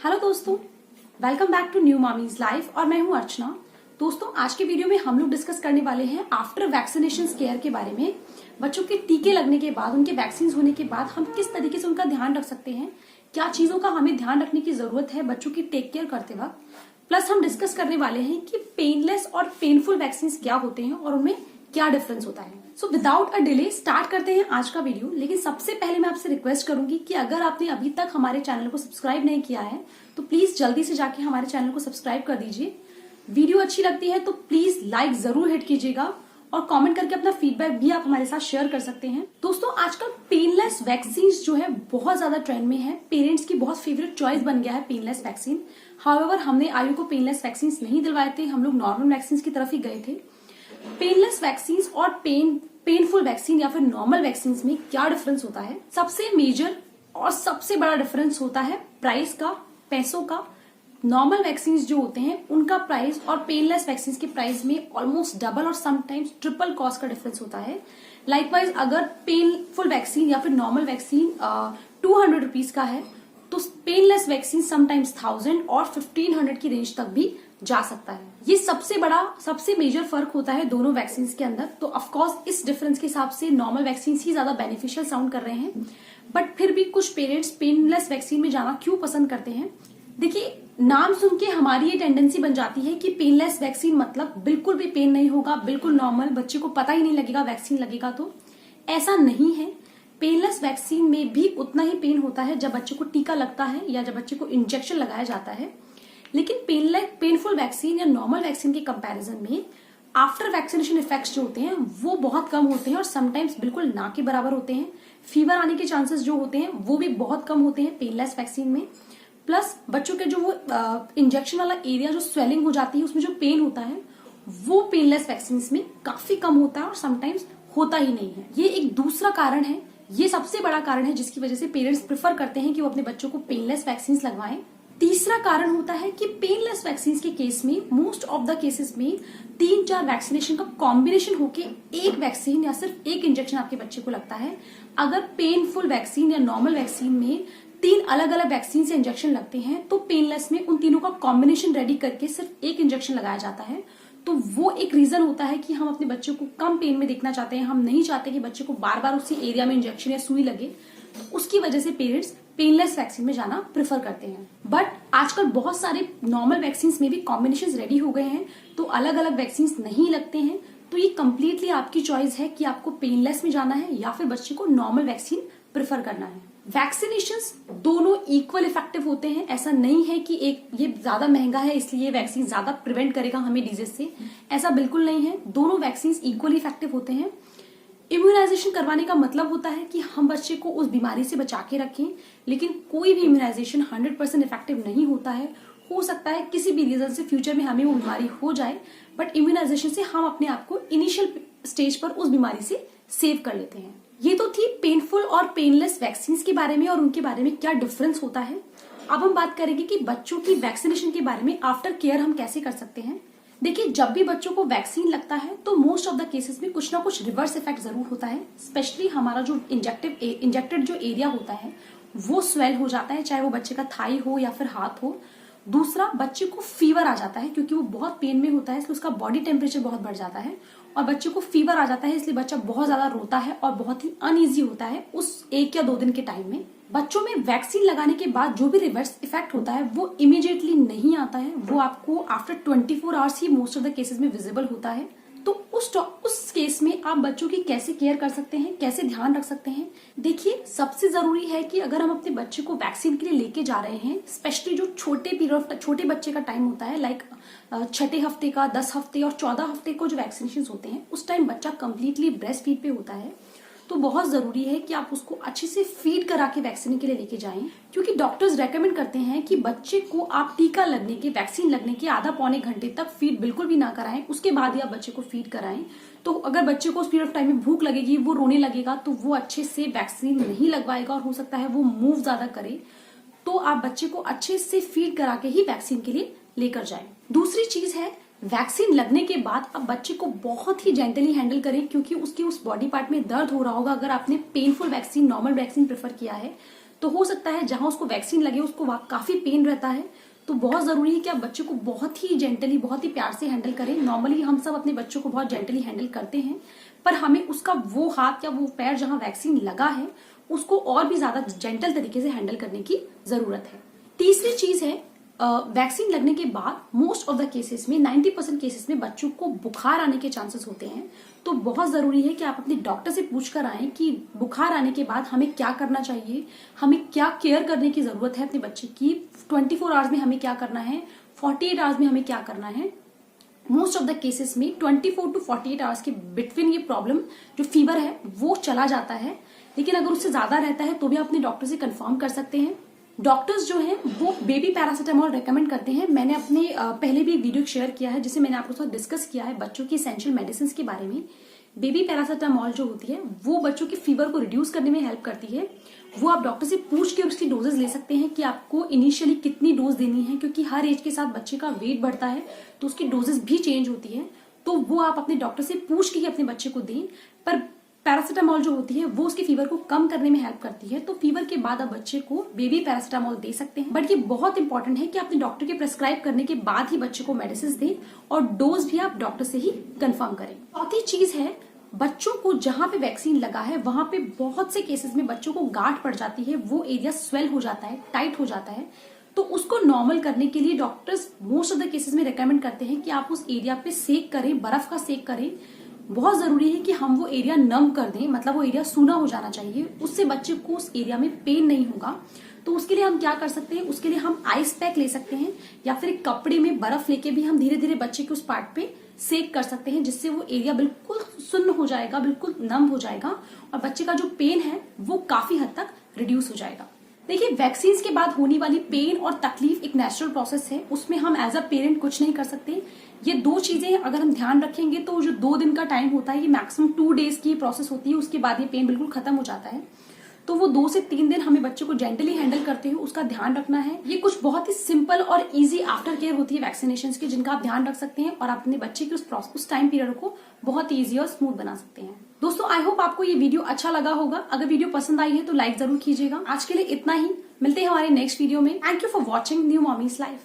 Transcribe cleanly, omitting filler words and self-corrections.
Hello दोस्तों, welcome back to new mommy's life और मैं हूं अर्चना। दोस्तों, आज के वीडियो में हम लोग डिस्कस करने वाले हैं आफ्टर वैक्सीनेशन केयर के बारे में। बच्चों के टीके लगने के बाद, उनके वैक्सीन होने के बाद हम किस तरीके से उनका ध्यान रख सकते हैं, क्या चीजों का हमें ध्यान रखने की जरूरत है बच्चों की टेक केयर करते वक्त। प्लस हम डिस्कस करने वाले हैं कि पेनलेस और पेनफुल वैक्सीन क्या होते हैं और उनमें क्या डिफरेंस होता है। So without a delay start करते हैं आज का वीडियो। लेकिन सबसे पहले मैं आपसे रिक्वेस्ट करूंगी कि अगर आपने अभी तक हमारे चैनल को सब्सक्राइब नहीं किया है तो प्लीज जल्दी से जाके हमारे चैनल को सब्सक्राइब कर दीजिए। वीडियो अच्छी लगती है तो प्लीज लाइक जरूर हिट कीजिएगा और कमेंट करके अपना फीडबैक भी आप हमारे साथ शेयर कर सकते हैं। दोस्तों, आजकल पेनलेस वैक्सीन जो है बहुत ज्यादा ट्रेंड में है। पेरेंट्स की बहुत फेवरेट चॉइस बन गया है पेनलेस वैक्सीन। हाउएवर, हमने आयु को पेनलेस वैक्सीन नहीं दिलवाए थे, हम लोग नॉर्मल वैक्सीन की तरफ ही गए थे। पेनलेस वैक्सीन और पेनफुल वैक्सीन या फिर नॉर्मल वैक्सीन में क्या डिफरेंस होता है? सबसे मेजर और सबसे बड़ा डिफरेंस होता है प्राइस का, पैसों का। नॉर्मल वैक्सीन जो होते हैं उनका प्राइस और पेनलेस वैक्सीन के प्राइस में ऑलमोस्ट डबल और समटाइम्स ट्रिपल कॉस्ट का डिफरेंस होता है। लाइकवाइज, अगर पेनफुल वैक्सीन या फिर नॉर्मल वैक्सीन 200 रुपीज का है तो पेनलेस वैक्सीन समटाइम्स 1000 और 1500 की रेंज तक भी जा सकता है। ये सबसे मेजर फर्क होता है दोनों वैक्सीन के अंदर। तो ऑफकोर्स इस डिफरेंस के हिसाब से नॉर्मल वैक्सीन ही ज्यादा बेनिफिशियल साउंड कर रहे हैं, बट फिर भी कुछ पेरेंट्स पेनलेस वैक्सीन में जाना क्यों पसंद करते हैं? देखिए, नाम सुन के हमारी ये टेंडेंसी बन जाती है कि पेनलेस वैक्सीन मतलब बिल्कुल भी पेन नहीं होगा, बिल्कुल नॉर्मल, बच्चे को पता ही नहीं लगेगा वैक्सीन लगेगा। तो ऐसा नहीं है। पेनलेस वैक्सीन में भी उतना ही पेन होता है जब बच्चे को टीका लगता है या जब बच्चे को इंजेक्शन लगाया जाता है। लेकिन पेनफुल वैक्सीन या नॉर्मल वैक्सीन के कंपैरिजन में आफ्टर वैक्सीनेशन इफेक्ट्स जो होते हैं वो बहुत कम होते हैं और समटाइम्स बिल्कुल ना के बराबर होते हैं। फीवर आने के चांसेस जो होते हैं वो भी बहुत कम होते हैं पेनलेस वैक्सीन में। प्लस बच्चों के जो वो इंजेक्शन वाला एरिया जो स्वेलिंग हो जाती है उसमें जो पेन होता है वो पेनलेस वैक्सीन में काफी कम होता है और समटाइम्स होता ही नहीं है। ये एक दूसरा कारण है, ये सबसे बड़ा कारण है जिसकी वजह से पेरेंट्स प्रेफर करते हैं कि वो अपने बच्चों को पेनलेस वैक्सीन लगवाएं। तीसरा कारण होता है कि पेनलेस वैक्सीन के केस में मोस्ट ऑफ द केसेस में 3-4 वैक्सीनेशन का कॉम्बिनेशन होके एक वैक्सीन या सिर्फ एक इंजेक्शन आपके बच्चे को लगता है। अगर पेनफुल वैक्सीन या नॉर्मल वैक्सीन में 3 अलग अलग वैक्सीन से इंजेक्शन लगते हैं तो पेनलेस में उन तीनों का कॉम्बिनेशन रेडी करके सिर्फ एक इंजेक्शन लगाया जाता है। तो वो एक रीजन होता है कि हम अपने बच्चों को कम पेन में देखना चाहते हैं। हम नहीं चाहते कि बच्चे को बार बार उसी एरिया में इंजेक्शन या सुई लगे। तो उसकी वजह से पेरेंट्स पेनलेस वैक्सीन में जाना प्रेफर करते हैं। बट आजकल बहुत सारे नॉर्मल वैक्सीन में भी कॉम्बिनेशन रेडी हो गए हैं तो अलग अलग वैक्सीन नहीं लगते हैं। तो ये कंप्लीटली आपकी चॉइस है कि आपको पेनलेस में जाना है या फिर बच्चे को नॉर्मल वैक्सीन प्रेफर करना है। वैक्सीनेशंस दोनों इक्वल इफेक्टिव होते हैं। ऐसा नहीं है कि एक ये ज्यादा महंगा है इसलिए वैक्सीन ज्यादा प्रिवेंट करेगा हमें डिजीज से, ऐसा बिल्कुल नहीं है। दोनों वैक्सीन इक्वली इफेक्टिव होते हैं। इम्यूनाइजेशन करवाने का मतलब होता है कि हम बच्चे को उस बीमारी से बचा के रखें, लेकिन कोई भी इम्यूनाइजेशन 100% इफेक्टिव नहीं होता है। हो सकता है किसी भी रीजन से फ्यूचर में हमें वो बीमारी हो जाए, बट इम्यूनाइजेशन से हम अपने आप को इनिशियल स्टेज पर उस बीमारी से सेव कर लेते हैं। ये तो थी पेनफुल और पेनलेस वैक्सीन के बारे में और उनके बारे में क्या डिफरेंस होता है। अब हम बात करेंगे कि बच्चों की वैक्सीनेशन के बारे में आफ्टर केयर हम कैसे कर सकते हैं। देखिए, जब भी बच्चों को वैक्सीन लगता है तो मोस्ट ऑफ द केसेस में कुछ ना कुछ रिवर्स इफेक्ट जरूर होता है। स्पेशली हमारा जो इंजेक्टेड जो एरिया होता है वो स्वेल हो जाता है, चाहे वो बच्चे का थाई हो या फिर हाथ हो। दूसरा, बच्चे को फीवर आ जाता है क्योंकि वो बहुत पेन में होता है, इसलिए उसका बॉडी टेम्परेचर बहुत बढ़ जाता है और बच्चे को फीवर आ जाता है, इसलिए बच्चा बहुत ज्यादा रोता है और बहुत ही अनईजी होता है उस 1 या 2 दिन के टाइम में। बच्चों में वैक्सीन लगाने के बाद जो भी रिवर्स इफेक्ट होता है वो इमीडिएटली नहीं आता है, वो आपको after 24 hours he most of the cases में विजिबल होता है। तो उस केस में आप बच्चों की कैसे केयर कर सकते हैं, कैसे ध्यान रख सकते हैं? देखिए, सबसे जरूरी है कि अगर हम अपने बच्चे को वैक्सीन के लिए लेके जा रहे हैं, स्पेशली जो छोटे बच्चे का टाइम होता है, लाइक 6 हफ्ते का, 10 हफ्ते और 14 हफ्ते को जो वैक्सीनेशन होते हैं उस टाइम बच्चा कंप्लीटली ब्रेस्ट फीड पे होता है। तो बहुत जरूरी है कि आप उसको अच्छे से फीड करा के वैक्सीन के लिए लेके जाएं, क्योंकि डॉक्टर्स रेकमेंड करते हैं कि बच्चे को आप टीका लगने के, वैक्सीन लगने के आधा पौने घंटे तक फीड बिल्कुल भी ना कराएं, उसके बाद ही आप बच्चे को फीड कराएं। तो अगर बच्चे को उस पीरियड ऑफ टाइम में भूख लगेगी, वो रोने लगेगा, तो वो अच्छे से वैक्सीन नहीं लगवाएगा और हो सकता है वो मूव ज्यादा करे। तो आप बच्चे को अच्छे से फीड करा के ही वैक्सीन के लिए लेकर जाएं। दूसरी चीज है, वैक्सीन लगने के बाद अब बच्चे को बहुत ही जेंटली हैंडल करें, क्योंकि उसके उस बॉडी पार्ट में दर्द हो रहा होगा। अगर आपने painful vaccine, normal vaccine prefer किया है तो हो सकता है जहां उसको वैक्सीन लगे उसको वहां काफी पेन रहता है। तो बहुत जरूरी है कि आप बच्चे को बहुत ही जेंटली, बहुत ही प्यार से हैंडल करें। नॉर्मली हम सब अपने बच्चों को बहुत जेंटली हैंडल करते हैं, पर हमें उसका वो हाथ या वो पैर जहां वैक्सीन लगा है उसको और भी ज्यादा जेंटल तरीके से हैंडल करने की जरूरत है। तीसरी चीज है, वैक्सीन लगने के बाद मोस्ट ऑफ द केसेस में 90% केसेस में बच्चों को बुखार आने के चांसेस होते हैं। तो बहुत जरूरी है कि आप अपने डॉक्टर से पूछ कर आए कि बुखार आने के बाद हमें क्या करना चाहिए, हमें क्या केयर करने की जरूरत है अपने बच्चे की, 24 आवर्स में हमें क्या करना है, 48 आवर्स में हमें क्या करना है। मोस्ट ऑफ द केसेस में 24 to 48 आवर्स के बिटवीन ये प्रॉब्लम जो फीवर है वो चला जाता है, लेकिन अगर उससे ज्यादा रहता है तो भी आप अपने डॉक्टर से कंफर्म कर सकते हैं। डॉक्टर्स जो हैं वो बेबी पैरासिटामोल रेकमेंड करते हैं। मैंने अपने पहले भी वीडियो शेयर किया है जिसे मैंने आपके साथ डिस्कस किया है बच्चों की एसेंशियल मेडिसिन के बारे में। बेबी पैरासिटामोल जो होती है वो बच्चों के फीवर को रिड्यूस करने में हेल्प करती है। वो आप डॉक्टर से पूछ के उसकी डोजेस ले सकते हैं कि आपको इनिशियली कितनी डोज देनी है, क्योंकि हर एज के साथ बच्चे का वेट बढ़ता है तो उसकी डोजेस भी चेंज होती है। तो वो आप अपने डॉक्टर से पूछ के ही अपने बच्चे को दें। पर पैरासिटामोल जो होती है वो उसके फीवर को कम करने में हेल्प करती है, तो फीवर के बाद आप बच्चे को बेबी पैरासिटामोल दे सकते हैं। बट ये बहुत इंपॉर्टेंट है कि अपने डॉक्टर के प्रेस्क्राइब करने के बाद ही बच्चे को मेडिसिन दें और डोज भी आप डॉक्टर से ही कंफर्म करें। चौथी चीज है, बच्चों को जहां पे वैक्सीन लगा है वहां पे बहुत से केसेस में बच्चों को गांठ पड़ जाती है, वो एरिया स्वेल हो जाता है, टाइट हो जाता है। तो उसको नॉर्मल करने के लिए doctors most of the cases में रिकमेंड करते हैं कि आप उस एरिया पे सेक करें, बर्फ का सेक करें। बहुत जरूरी है कि हम वो एरिया नम कर दें, मतलब वो एरिया सूना हो जाना चाहिए, उससे बच्चे को उस एरिया में पेन नहीं होगा। तो उसके लिए हम क्या कर सकते हैं, उसके लिए हम आइस पैक ले सकते हैं या फिर एक कपड़े में बर्फ लेके भी हम धीरे धीरे बच्चे के उस पार्ट पे सेक कर सकते हैं, जिससे वो एरिया बिल्कुल सुन्न हो जाएगा, बिल्कुल नम हो जाएगा और बच्चे का जो पेन है वो काफी हद तक रिड्यूस हो जाएगा। देखिए, वैक्सीन के बाद होने वाली पेन और तकलीफ एक नेचुरल प्रोसेस है, उसमें हम एज अ पेरेंट कुछ नहीं कर सकते। ये दो चीजें अगर हम ध्यान रखेंगे तो जो 2 दिन का टाइम होता है, ये मैक्सिमम 2 डेज की प्रोसेस होती है, उसके बाद ये पेन बिल्कुल खत्म हो जाता है। तो वो 2 से 3 दिन हमें बच्चे को जेंटली हैंडल करते हुए उसका ध्यान रखना है। ये कुछ बहुत ही सिंपल और इजी आफ्टर केयर होती है वैक्सीनेशन की, जिनका आप ध्यान रख सकते हैं और अपने बच्चे के उस टाइम पीरियड को बहुत ईजी और स्मूथ बना सकते हैं। दोस्तों, आई होप आपको ये वीडियो अच्छा लगा होगा। अगर वीडियो पसंद आई है तो लाइक जरूर कीजिएगा। आज के लिए इतना ही, मिलते हैं हमारे नेक्स्ट वीडियो में। Thank you for watching new mommies life.